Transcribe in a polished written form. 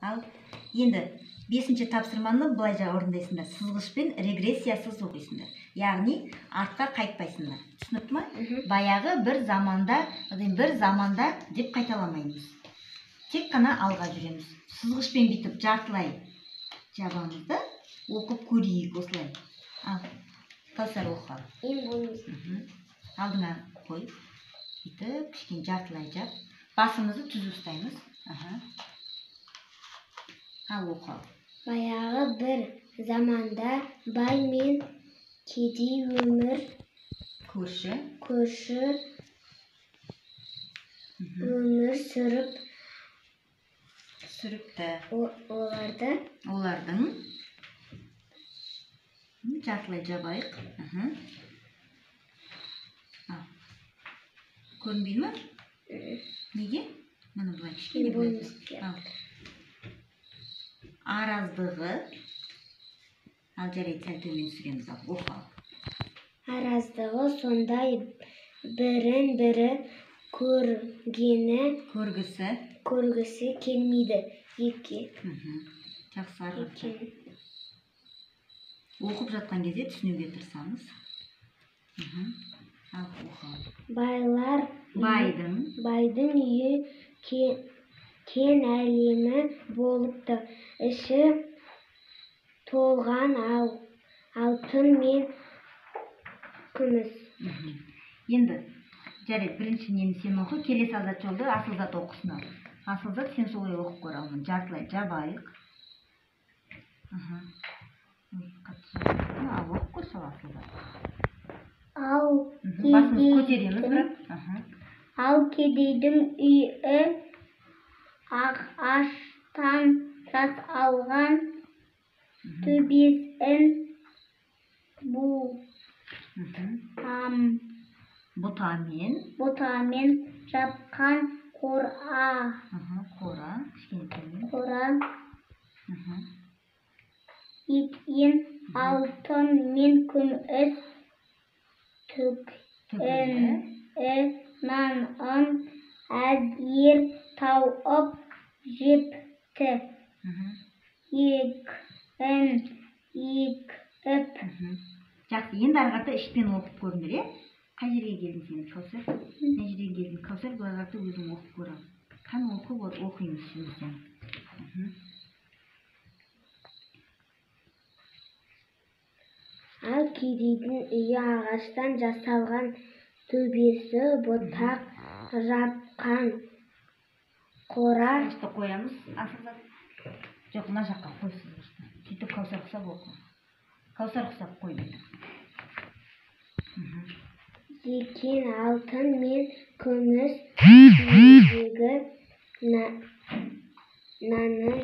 Ал енді 5-ші тапсырманы былайша орындайсыңдар. Сызғышпен регрессиясыз оқисыңдар. Яғни артқа қайтпайсыңдар. Түсінікті ме? Баяғы бір заманда деп қайталамаймыз. Тек қана алға жүреміз. Сызғышпен бүйтіп жартылай жабамыз да оқып көрейік осылай. Ал, Кәусар оқы. Алдыңа қой. Бүйтіп кішкене жартылай жап. Басымызды түзу ұстаймыз. Ал оқы. Баяғы бір заманда бай мен кедей көрші өмір сүріпті. Олардың жартылай жабайық. Көрінбей ме? Неге? Мұны бұлай кішкене болады. Араздығы. Ал жарайды, сәл төмен түсіреміз. Оқы. Араздығы сондай бірін-бірі көргісі келмейді. Жақсы. Оқып жатқан кезде түсінуге тырысамыз. Ал оқы. Байдың үйі кен әлемі болыпты. Іші толған алтын мен күміс. Енді, жарайды, бірінші нені сен оқы, келесі азат жолды асылзат оқысын ал. Асылзат сен солай оқып көр алмын. Жартылай жабайық. Ал оқып көр сол асылзат. Басымыз көтереміз бірақ. Ал кедейдің үйі ағаштан жасалған, төбесін бұтамен жапқан қора екен, алтын мен күміс тігіннан әзер тауып жепті. Жақсы, енді арғарты ішпен оқып көріңдер, қай жерге келдің сен, Кәусар? Қай жерге келдің? Кәусар бұл арғарты өзің оқып көр ал. Қан оқимыз сен. Ал кедейдің үйі ағаштан жасалған, төбесі бұтақ жапқан қора. Сызғышты қоямыз, асылзат. Жоқ, мына жаққа қой сызғышты. Сөйтіп Кәусар құсап оқы. Кәусар құсап қой дейді. Екен алтын мен күміс үйдегі нанның